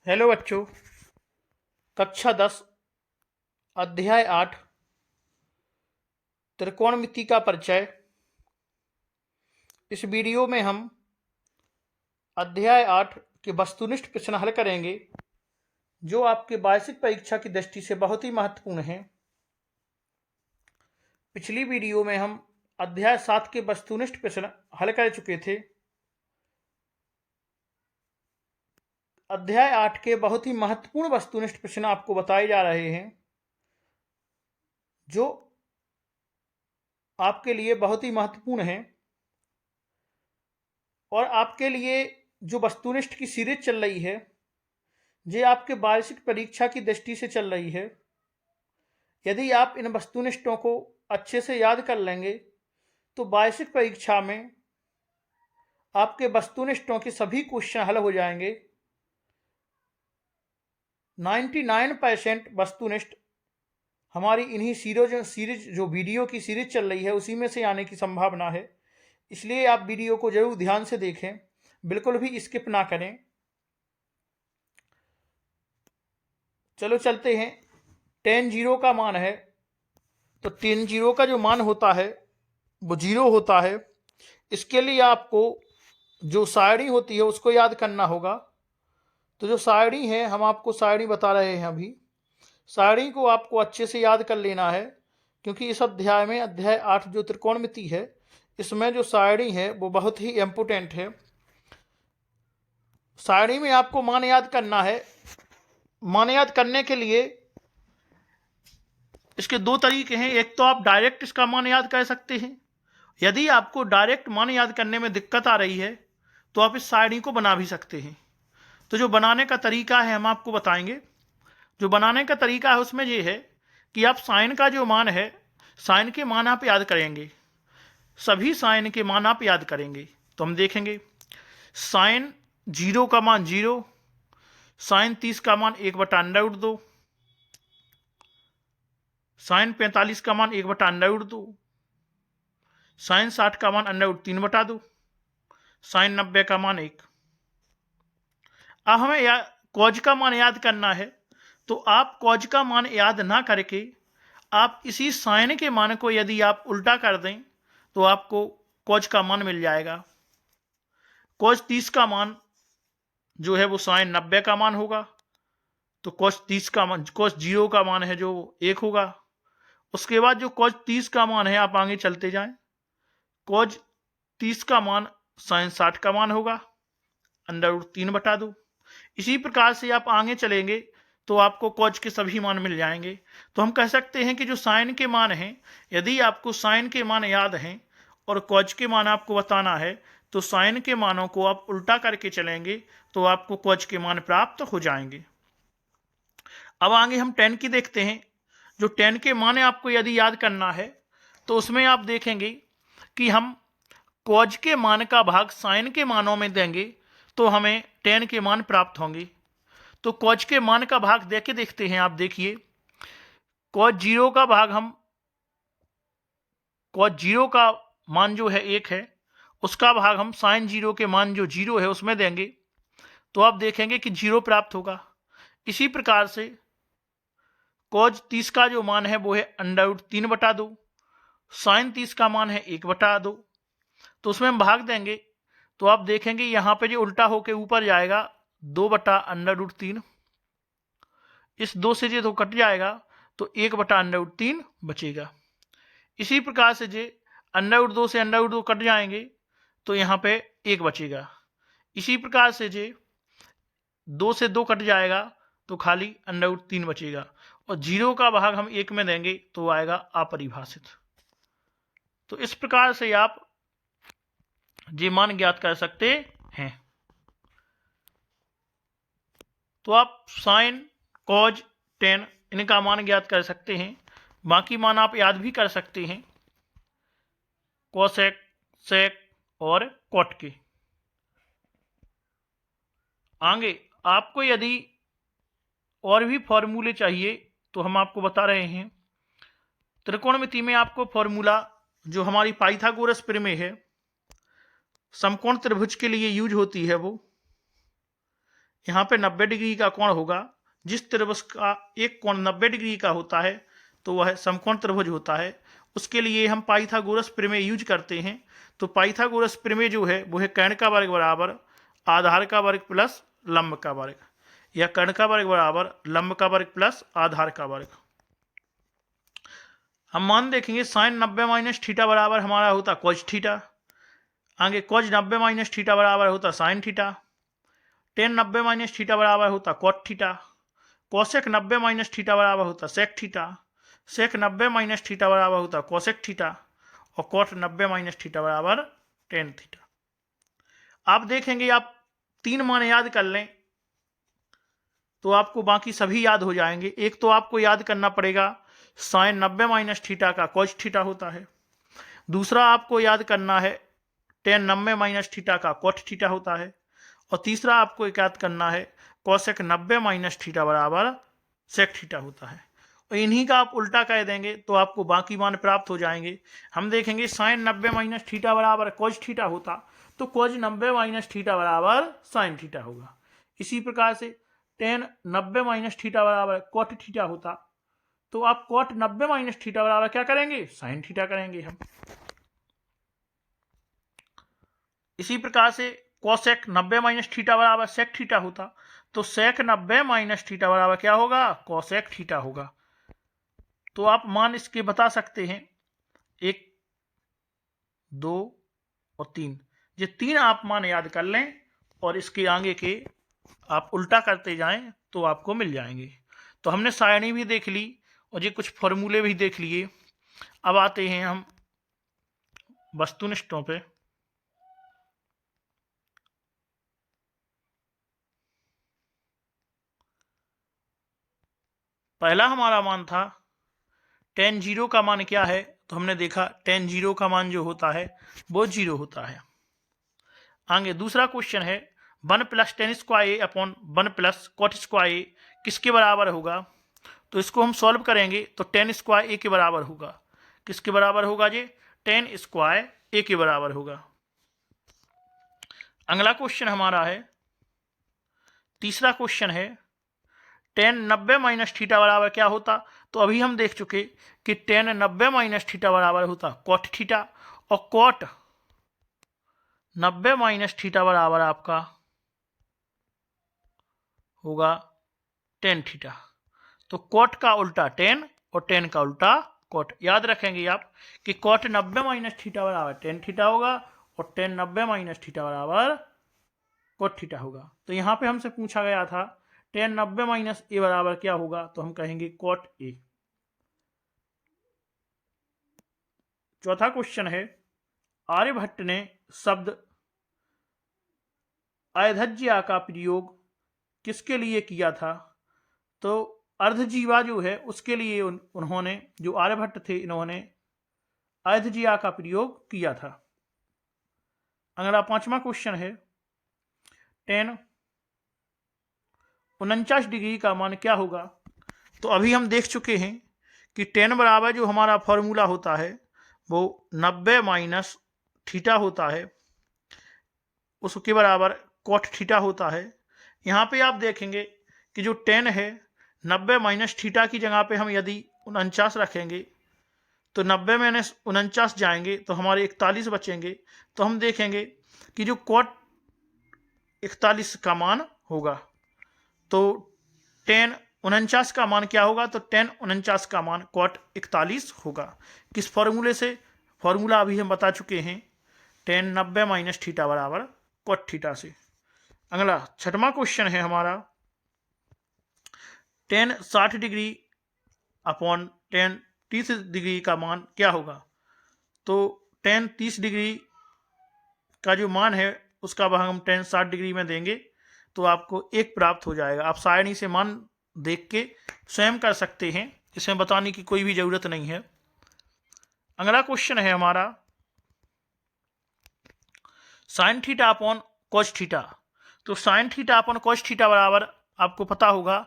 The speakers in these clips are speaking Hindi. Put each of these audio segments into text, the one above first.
हेलो बच्चों, कक्षा 10 अध्याय 8 त्रिकोणमिति का परिचय। इस वीडियो में हम अध्याय 8 के वस्तुनिष्ठ प्रश्न हल करेंगे जो आपके वार्षिक परीक्षा की दृष्टि से बहुत ही महत्वपूर्ण हैं। पिछली वीडियो में हम अध्याय 7 के वस्तुनिष्ठ प्रश्न हल कर चुके थे। अध्याय 8 के बहुत ही महत्वपूर्ण वस्तुनिष्ठ प्रश्न आपको बताए जा रहे हैं जो आपके लिए बहुत ही महत्वपूर्ण हैं और आपके लिए जो वस्तुनिष्ठ की सीरीज चल रही है ये आपके वार्षिक परीक्षा की दृष्टि से चल रही है। यदि आप इन वस्तुनिष्ठों को अच्छे से याद कर लेंगे तो वार्षिक परीक्षा में आपके वस्तुनिष्ठों के सभी क्वेश्चन हल हो जाएंगे। 99% वस्तुनिष्ठ हमारी इन्हीं सीरीज जो वीडियो की सीरीज चल रही है उसी में से आने की संभावना है। इसलिए आप वीडियो को जरूर ध्यान से देखें, बिल्कुल भी स्किप ना करें। चलो चलते हैं। 10 जीरो का मान है तो 10 जीरो का जो मान होता है वो 0 होता है। इसके लिए आपको जो सारणी होती है उसको याद करना होगा। तो जो सारणी है हम आपको सारणी बता रहे हैं अभी। सारणी को आपको अच्छे से याद कर लेना है क्योंकि इस अध्याय में अध्याय 8 जो त्रिकोणमिति है इसमें जो सारणी है वो बहुत ही इम्पोर्टेंट है। सारणी में आपको मान याद करना है। मान याद करने के लिए इसके दो तरीके हैं। एक तो आप डायरेक्ट इसका मान याद कर सकते हैं। यदि आपको डायरेक्ट मान याद करने में दिक्कत आ रही है तो आप इस सारणी को बना भी सकते हैं। तो जो बनाने का तरीका है हम आपको बताएंगे। जो बनाने का तरीका है उसमें ये है कि आप साइन का जो मान है, साइन के मान आप याद करेंगे। सभी साइन के मान आप याद करेंगे तो हम देखेंगे। साइन 0 का मान 0, साइन 30 का मान 1/√2, साइन 45 का मान 1/√2, साइन 60 का मान √3/2, साइन 90 का मान 1। अब हमें कॉज का मान याद करना है तो आप कॉज का मान याद ना करके आप इसी साइन के मान को यदि आप उल्टा कर दें तो आपको कॉज का मान मिल जाएगा। कॉज 30 का मान जो है वो साइन 90 का मान होगा। तो कॉज 30 का मान, कॉज 0 का मान है जो 1 होगा। उसके बाद जो कॉज 30 का मान है आप आगे चलते जाएं। कॉज 30 का मान साइन 60 का मान होगा √3/2। इसी प्रकार से आप आगे चलेंगे तो आपको कॉज के सभी मान मिल जाएंगे। तो हम कह सकते हैं कि जो साइन के मान हैं, यदि आपको साइन के मान याद हैं और कॉज के मान आपको बताना है तो साइन के मानों को आप उल्टा करके चलेंगे तो आपको कॉज के मान प्राप्त हो जाएंगे। अब आगे हम 10 की देखते हैं। जो 10 के मान आपको यदि याद करना है तो उसमें आप देखेंगे कि हम कॉज के मान का भाग साइन के मानों में देंगे तो हमें 10 के मान प्राप्त होंगे। तो कॉज के मान का भाग देके देखते हैं। आप देखिए, कॉज 0 का भाग हम कॉज 0 का मान जो है 1 है, उसका भाग हम साइन 0 के मान जो 0 है उसमें देंगे तो आप देखेंगे कि 0 प्राप्त होगा। इसी प्रकार से कॉज 30 का जो मान है वो है √3/2, साइन 30 का मान है 1/2। तो उसमें हम भाग देंगे तो आप देखेंगे यहां पे जो उल्टा होके ऊपर जाएगा 2/√3। इस 2 से जो कट जाएगा तो 1/√3 बचेगा। इसी प्रकार से जे √2 से √2 कट जाएंगे तो यहाँ पे 1 बचेगा। इसी प्रकार से जे 2 से 2 कट जाएगा तो खाली √3 बचेगा और 0 का भाग हम 1 में देंगे तो आएगा अपरिभाषित। तो इस प्रकार से आप ये मान ज्ञात कर सकते हैं। तो आप साइन, कॉज, टेन इनका मान ज्ञात कर सकते हैं। बाकी मान आप याद भी कर सकते हैं, कोसेक, सेक और कॉट के। आगे आपको यदि और भी फॉर्मूले चाहिए तो हम आपको बता रहे हैं। त्रिकोणमिति में आपको फॉर्मूला जो हमारी पाइथागोरस प्रमेय है, समकोण त्रिभुज के लिए यूज होती है वो यहाँ पे 90 डिग्री का कोण होगा। जिस त्रिभुज का एक कोण 90 डिग्री का होता है तो वह समकोण त्रिभुज होता है। उसके लिए हम पाइथागोरस प्रमेय यूज करते हैं। तो पाइथागोरस प्रमेय जो है वो है कर्ण का वर्ग बराबर आधार का वर्ग प्लस लंब का वर्ग, या कर्ण का वर्ग बराबर लंब का वर्ग प्लस आधार का वर्ग। हम मान देखेंगे साइन 90 माइनस थीटा बराबर हमारा होता कोज थीटा। आगे कोज 90 माइनस थीटा बराबर होता sine theta. Tan 90 minus theta बराबर होता cot theta. Cosec 90 minus theta बराबर होता sec theta. Sec 90 minus theta बराबर होता कोसेक थीटा। और कॉट 90 माइनस थीटा बराबर टेन थीटा। आप देखेंगे आप 3 मान याद कर लें तो आपको बाकी सभी याद हो जाएंगे। एक तो आपको याद करना पड़ेगा साइन 90 माइनस थीटा का कोज थीटा होता है। दूसरा आपको याद करना है टेन 90 माइनस थीटा का कॉट थीटा होता है। और तीसरा आपको याद करना है कोसेक 90 माइनस थीटा बराबर सेक थीटा होता है। और इन्हीं का आप उल्टा कह देंगे तो आपको बाकी मान प्राप्त हो जाएंगे। हम देखेंगे साइन 90 माइनस थीटा बराबर कोज थीटा होता तो कोज 90 माइनस थीटा बराबर साइन थीटा होगा। इसी प्रकार से टेन 90 माइनस थीटा बराबर कॉट थीटा होता तो आप कॉट 90 माइनस थीटा बराबर क्या करेंगे साइन थीटा करेंगे हम। इसी प्रकार से कोसेक 90 माइनस थीटा बराबर सेक थीटा होता तो सेक 90 माइनस थीटा बराबर क्या होगा कोसेक थीटा होगा। तो आप मान इसके बता सकते हैं 1, 2 और 3। ये 3 आप मान याद कर लें और इसके आगे के आप उल्टा करते जाएं तो आपको मिल जाएंगे। तो हमने सारणी भी देख ली और ये कुछ फॉर्मूले भी देख लिए। अब आते हैं हम वस्तुनिष्ठों पे। पहला हमारा मान था tan 0 का मान क्या है, तो हमने देखा tan 0 का मान जो होता है वो 0 होता है। आगे दूसरा क्वेश्चन है 1 प्लस टेन स्क्वायर ए अपॉन 1 प्लस कॉट स्क्वायर ए किसके बराबर होगा। तो इसको हम सॉल्व करेंगे तो टेन स्क्वायर ए के बराबर होगा। किसके बराबर होगा जी टेन स्क्वायर ए के बराबर होगा। अगला क्वेश्चन हमारा है तीसरा क्वेश्चन है टेन 90 माइनस थीटा बराबर क्या होता। तो अभी हम देख चुके कि टेन 90 माइनस थीटा बराबर होता कॉट थीटा और कॉट 90 माइनस थीटा बराबर आपका होगा टेन थीटा। तो कॉट का उल्टा टेन और टेन का उल्टा कॉट। याद रखेंगे आप कि कॉट 90 माइनस थीटा बराबर टेन थीटा होगा और टेन 90 माइनस थीटा बराबर कॉट थीटा होगा। तो यहाँ पे हमसे पूछा गया था टेन 90 माइनस ए बराबर क्या होगा, तो हम कहेंगे कॉट ए। चौथा क्वेश्चन है आर्यभट्ट ने शब्द अधज्या का प्रयोग किसके लिए किया था। तो अर्धजीवा जो है उसके लिए उन्होंने जो आर्यभट्ट थे इन्होंने अधज्या का प्रयोग किया था। अगला पांचवा क्वेश्चन है टेन 49 डिग्री का मान क्या होगा। तो अभी हम देख चुके हैं कि टेन बराबर जो हमारा फॉर्मूला होता है वो 90 माइनस थीटा होता है, उसके बराबर कॉट थीटा होता है। यहाँ पे आप देखेंगे कि जो टेन है 90 माइनस थीटा की जगह पे हम यदि 49 रखेंगे तो 90 माइनस 49 जाएंगे तो हमारे 41 बचेंगे। तो हम देखेंगे कि जो कॉट 41 का मान होगा तो टेन 49 का मान क्या होगा, तो टेन 49 का मान कॉट 41 होगा। किस फॉर्मूले से, फॉर्मूला अभी हम बता चुके हैं टेन 90 माइनस थीटा बराबर कॉट थीटा से। अगला छठवां क्वेश्चन है हमारा ten 60 degree upon ten 30 degree का मान क्या होगा। तो टेन 30 डिग्री का जो मान है उसका भाग हम टेन 60 डिग्री में देंगे तो आपको एक प्राप्त हो जाएगा। आप सारणी से मान देख के स्वयं कर सकते हैं, इसमें बताने की कोई भी जरूरत नहीं है। अगला क्वेश्चन है हमारा sine theta upon cos theta. तो sine theta upon cos theta बराबर आपको पता होगा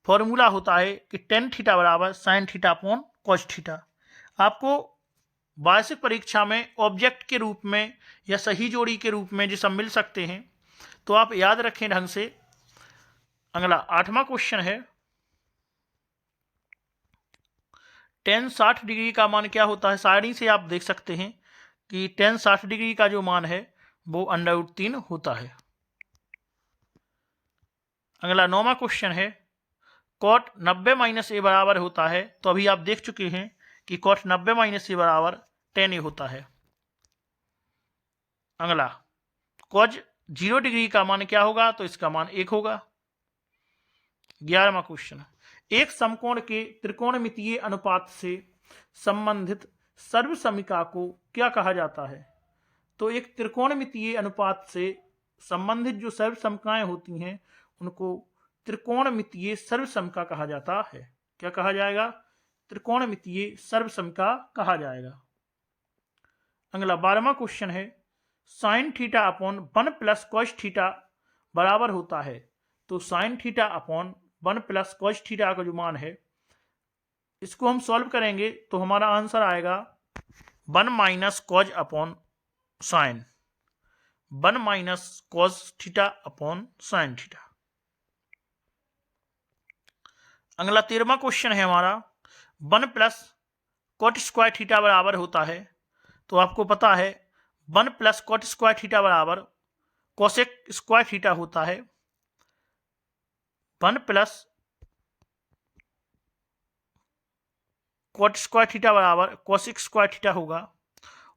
फॉर्मूला होता है कि टेन थीटा बराबर sine theta upon cos theta. आपको वार्षिक परीक्षा में ऑब्जेक्ट के रूप में या सही जोड़ी के रूप में जो सब मिल सकते हैं, तो आप याद रखें ढंग से अगला 8वां क्वेश्चन है tan 60 डिग्री का मान क्या होता है। सारणी से आप देख सकते हैं कि tan 60 डिग्री का जो मान है वो √3 होता है। अगला 9वां क्वेश्चन है cot 90 - a बराबर होता है। तो अभी आप देख चुके हैं कि cot 90 - a बराबर tan a होता है। अगला cos 0 डिग्री का मान क्या होगा, तो इसका मान 1 होगा। 11वां क्वेश्चन, एक समकोण के त्रिकोणमितीय अनुपात से संबंधित सर्वसमिका को क्या कहा जाता है। तो एक त्रिकोणमितीय अनुपात से संबंधित जो सर्वसमिकाएं होती हैं उनको त्रिकोणमितीय सर्वसमिका कहा जाता है। क्या कहा जाएगा, त्रिकोणमितीय सर्वसमिका कहा जाएगा। अगला 12वां क्वेश्चन है sin theta upon 1 + cos theta बराबर होता है। तो sin theta upon 1 + cos theta का जो मान है इसको हम सॉल्व करेंगे तो हमारा आंसर आएगा 1 - cos upon sin, 1 - cos theta upon sin theta. अगला 13वां क्वेश्चन है हमारा 1 + cot स्क्वायर थीटा बराबर होता है। तो आपको पता है 1 + cot स्क्वायर थीटा बराबर कोसेक स्क्वायर थीटा होता है। 1 + cot स्क्वायर थीटा बराबर कोसेक स्क्वायर थीटा होगा।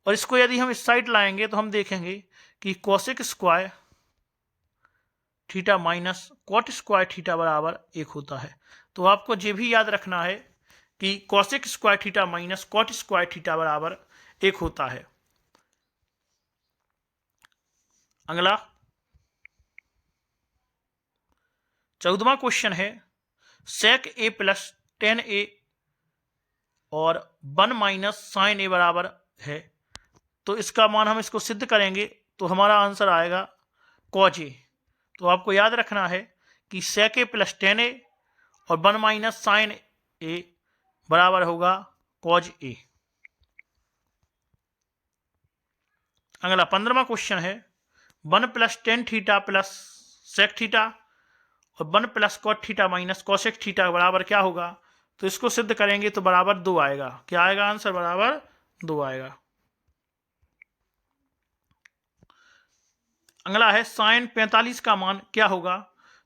और इसको यदि हम इस साइड लाएंगे तो हम देखेंगे कि cosec square theta minus cot square theta बराबर 1 होता है। तो आपको ये भी याद रखना है कि cosec square theta minus cot square theta बराबर 1 होता है। अगला 14वां क्वेश्चन है sec a + tan a और 1 - sin a बराबर है। तो इसका मान हम इसको सिद्ध करेंगे तो हमारा आंसर आएगा cos a। तो आपको याद रखना है कि sec a + tan a और 1 - sin a बराबर होगा cos a। अगला 15वां क्वेश्चन है 1 + tan थीटा + sec थीटा और 1 + cot थीटा - cosec थीटा बराबर क्या होगा। तो इसको सिद्ध करेंगे तो बराबर 2 आएगा। क्या आएगा आंसर, बराबर 2 आएगा। अगला है sin 45 का मान क्या होगा।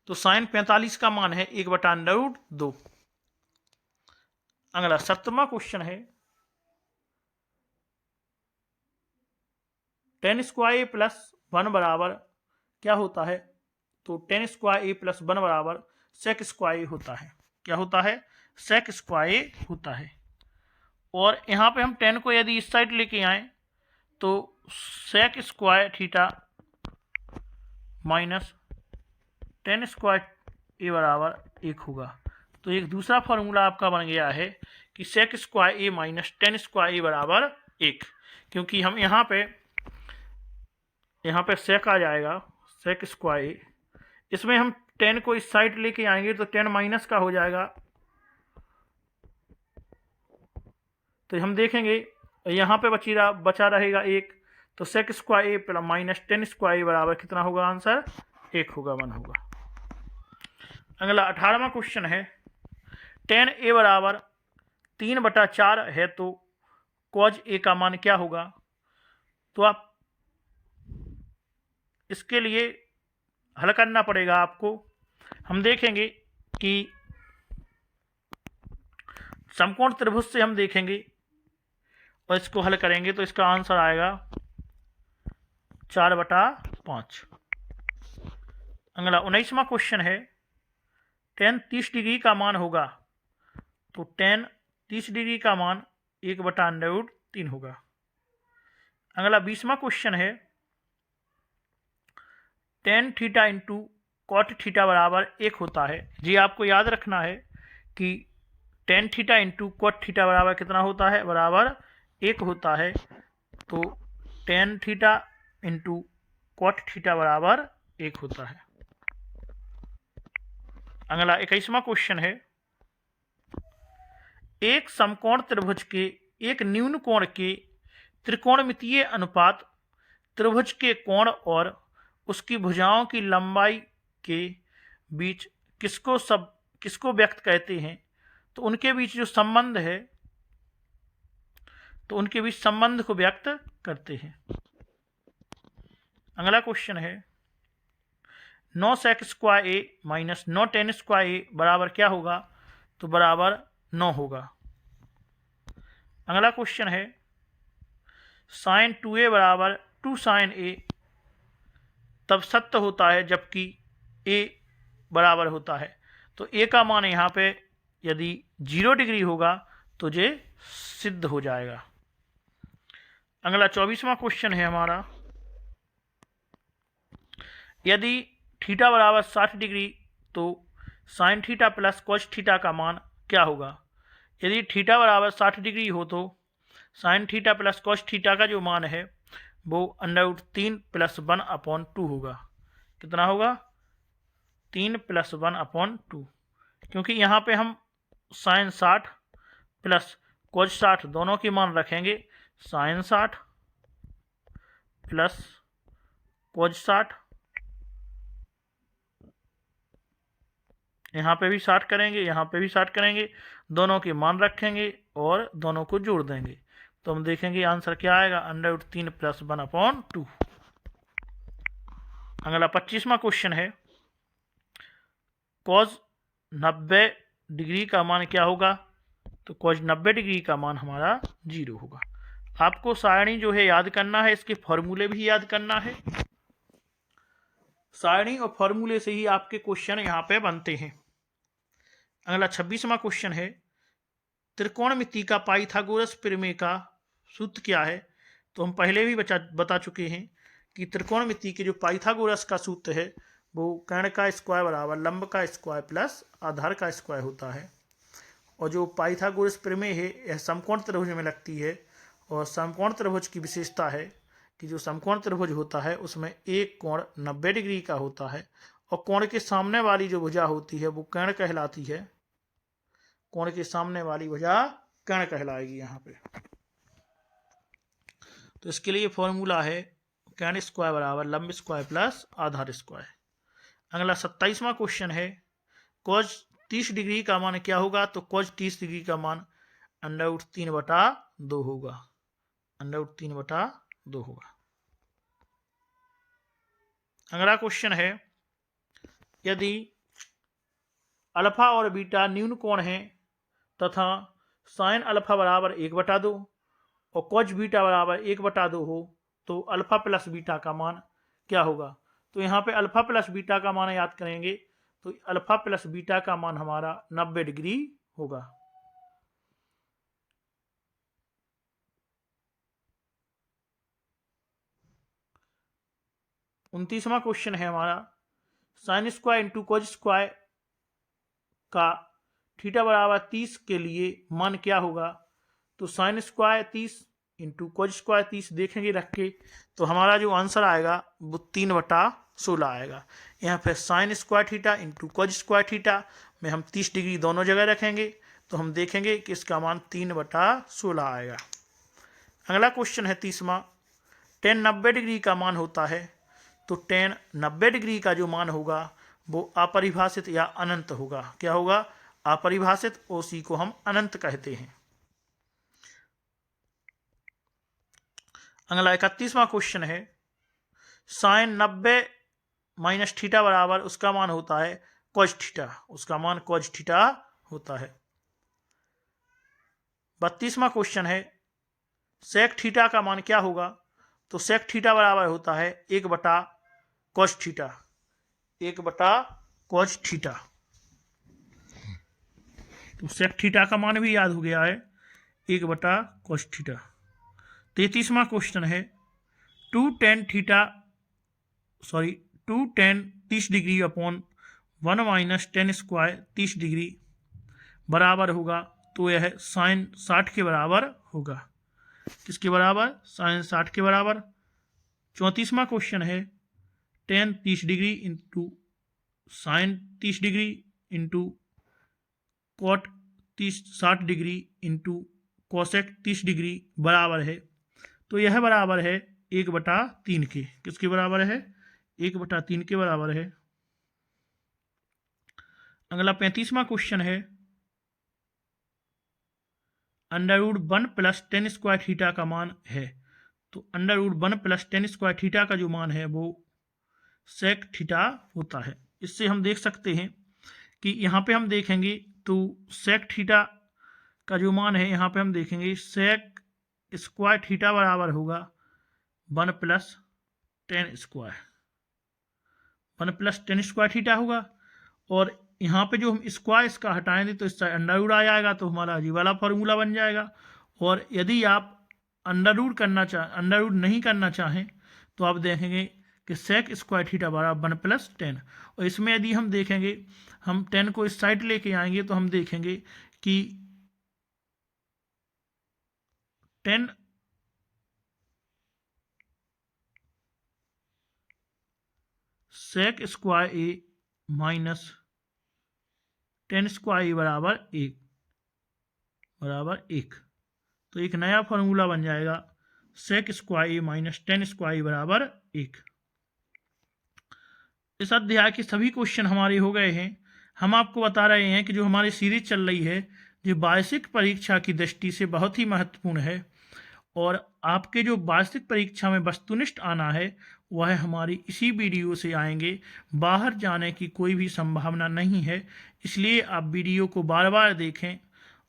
तो sin 45 का मान है 1/√2। अगला 17वां क्वेश्चन है tan स्क्वायर a + 1 बराबर क्या होता है। तो tan स्क्वायर a + 1 बराबर sec स्क्वायर होता है। क्या होता है, sec स्क्वायर होता है। और यहाँ पे हम tan को यदि इस साइड लेके आए तो sec square theta minus tan square a बराबर 1 होगा। तो एक दूसरा फॉर्मूला आपका बन गया है कि sec square a minus tan square a बराबर 1। क्योंकि हम यहाँ पे sec आ जाएगा, sec स्क्वायर a, इसमें हम tan को इस साइड लेके आएंगे तो tan माइनस का हो जाएगा। तो हम देखेंगे यहाँ पे बचा रहेगा 1। तो sec square a minus tan square बराबर कितना होगा, आंसर 1 होगा, 1 होगा। अगला 18वां क्वेश्चन है tan a बराबर 3/4 है तो cos a का मान क्या होगा। तो आप इसके लिए हल करना पड़ेगा आपको। हम देखेंगे कि समकोण त्रिभुज से हम देखेंगे और इसको हल करेंगे तो इसका आंसर आएगा 4/5। अगला 19वां क्वेश्चन है tan 30 डिग्री का मान होगा। तो tan 30 डिग्री का मान 1/√3 होगा। अगला 20वां क्वेश्चन है tan theta into cot theta बराबर 1 होता है। जी आपको याद रखना है कि tan theta into cot theta बराबर कितना होता है, बराबर 1 होता है। तो tan theta into cot theta बराबर 1 होता है। अगला 21वां क्वेश्चन है एक समकोण त्रिभुज के एक न्यून कोण के त्रिकोणमितीय अनुपात त्रिभुज के कोण और उसकी भुजाओं की लंबाई के बीच किसको व्यक्त कहते हैं, तो उनके बीच जो संबंध है, तो उनके बीच संबंध को व्यक्त करते हैं। अगला क्वेश्चन है 9 sec स्क्वायर ए माइनस 9 tan स्क्वायर ए बराबर क्या होगा, तो बराबर 9 होगा। अगला क्वेश्चन है sin 2a बराबर 2 sin a तब सत्य होता है जबकि a बराबर होता है, तो a का मान यहाँ पे यदि 0 डिग्री होगा तो ये सिद्ध हो जाएगा। अगला 24वां क्वेश्चन है हमारा, यदि थीटा बराबर 60 डिग्री तो sine theta plus cos theta का मान क्या होगा। यदि थीटा बराबर 60 डिग्री हो तो sine theta plus cos theta का जो मान है वो √3 + 1/2 होगा। कितना होगा, 3 + 1/2, क्योंकि यहाँ पे हम साइन 60 प्लस कॉस 60 दोनों के मान रखेंगे। साइन 60 प्लस कॉस 60, यहाँ पे भी 60 करेंगे, यहाँ पे भी 60 करेंगे, दोनों के मान रखेंगे और दोनों को जोड़ देंगे, तो हम देखेंगे आंसर क्या आएगा, √3 + 1/2। अगला 25वां क्वेश्चन है कॉस 90 डिग्री का मान क्या होगा, तो कॉस 90 डिग्री का मान हमारा 0 होगा। आपको सारणी जो है याद करना है, इसके फॉर्मूले भी याद करना है। सारणी और फॉर्मूले से ही आपके क्वेश्चन यहाँ पे बनते हैं। अगला 26वां क्वेश्चन है त्रिकोणमिति का पाइथागोरस प्रमेय का सूत्र क्या है। तो हम पहले भी बता चुके हैं कि त्रिकोणमिति के जो पाइथागोरस का सूत्र है वो कर्ण का स्क्वायर बराबर लंब का स्क्वायर प्लस आधार का स्क्वायर होता है। और जो पाइथागोरस प्रमेय है यह समकोण त्रिभुज में लगती है, और समकोण त्रिभुज की विशेषता है कि जो समकोण त्रिभुज होता है उसमें एक कोण 90 डिग्री का होता है, और कोण के सामने वाली जो भुजा होती है वो कर्ण कहलाती है। कोण के सामने वाली भुजा कर्ण कहलाएगी यहाँ पे। तो इसके लिए फॉर्मूला है कर्ण स्क्वायर बराबर लंब स्क्वायर प्लस आधार स्क्वायर। अगला 27वां क्वेश्चन है cos 30 डिग्री का मान क्या होगा, तो cos 30 डिग्री का मान √3/2 होगा, √3/2 होगा। अगला क्वेश्चन है यदि अल्फा और बीटा न्यून कोण है तथा साइन अल्फा बराबर 1/2 और कॉस बीटा बराबर 1/2 हो तो अल्फा प्लस बीटा का मान क्या होगा। तो यहाँ पे अल्फा प्लस बीटा का मान याद करेंगे तो अल्फा प्लस बीटा का मान हमारा 90 डिग्री होगा। उनतीसवां क्वेश्चन है हमारा sine square into cos square का थीटा बराबर 30 के लिए मान क्या होगा। तो sine square 30 into cos square 30 देखेंगे रख के, तो हमारा जो आंसर आएगा वो 3/16 आएगा। यहाँ पे sine square theta into cos square theta में हम 30 डिग्री दोनों जगह रखेंगे, तो हम देखेंगे कि इसका मान 3/16 आएगा। अगला क्वेश्चन है 30वां tan 90 डिग्री का मान होता है, तो tan 90 डिग्री का जो मान होगा वो अपरिभाषित या अनंत होगा। क्या होगा, अपरिभाषित, उसी को हम अनंत कहते हैं। अगला 31वां क्वेश्चन है साइन 90 माइनस थीटा बराबर उसका मान होता है कॉस थीटा, उसका मान कॉस थीटा होता है। 32वां क्वेश्चन है सेक थीटा का मान क्या होगा। तो सेक थीटा बराबर होता है 1/cos थीटा, 1/cos थीटा। तो सेक थीटा का मान भी याद हो गया है, 1/cos थीटा। 33वां क्वेश्चन है 2 tan 30 degree upon 1 minus tan square 30 degree बराबर होगा, तो यह साइन 60 के बराबर होगा। किसके बराबर, साइन 60 के बराबर। 34वां क्वेश्चन है tan 30 degree into sine 30 degree into cot 60 degree into cosec 30 degree बराबर है, तो यह बराबर है 1/3 के। किसके बराबर है, 1/3 के बराबर है। अगला 35वां क्वेश्चन है √1 + tan स्क्वायर थीटा का मान है। तो √1 + tan स्क्वायर थीटा का जो मान है वो सेक थीटा होता है। इससे हम देख सकते हैं कि यहाँ पे हम देखेंगे तो सेक थीटा का जो मान है यहाँ पे हम देखेंगे सेक स्क्वायर थीटा बराबर होगा 1 + tan square, 1 + tan square theta होगा। और यहाँ पे जो हम स्क्वायर इसका हटाएंगे तो इसका अंडर आ जाएगा, तो हमारा अजीब वाला फॉर्मूला बन जाएगा। और यदि आप अंडर नहीं करना चाहें तो आप देखेंगे कि सेक स्क्वायर थीटा बराबर 1 + tan। और इसमें यदि हम देखेंगे, हम 10 को इस साइड लेके आएंगे तो हम देखेंगे कि 10 सेक स्क्वायर ए माइनस tan स्क्वायर ए बराबर 1। तो एक नया फॉर्मूला बन जाएगा सेक स्क्वायर ए माइनस tan स्क्वायर ए बराबर 1। इस अध्याय के सभी क्वेश्चन हमारे हो गए हैं। हम आपको बता रहे हैं कि जो हमारी सीरीज चल रही है जो वार्षिक परीक्षा की दृष्टि से बहुत ही महत्वपूर्ण है, और आपके जो वार्षिक परीक्षा में वस्तुनिष्ठ आना है वह हमारी इसी वीडियो से आएंगे। बाहर जाने की कोई भी संभावना नहीं है, इसलिए आप वीडियो को बार बार देखें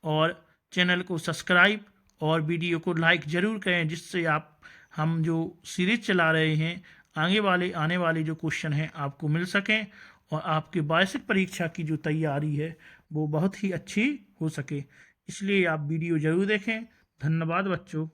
और चैनल को सब्सक्राइब और वीडियो को लाइक ज़रूर करें, जिससे आप हम जो सीरीज चला रहे हैं आने वाले जो क्वेश्चन हैं आपको मिल सकें और आपके वार्षिक परीक्षा की जो तैयारी है वो बहुत ही अच्छी हो सके। इसलिए आप वीडियो ज़रूर देखें। धन्यवाद बच्चों।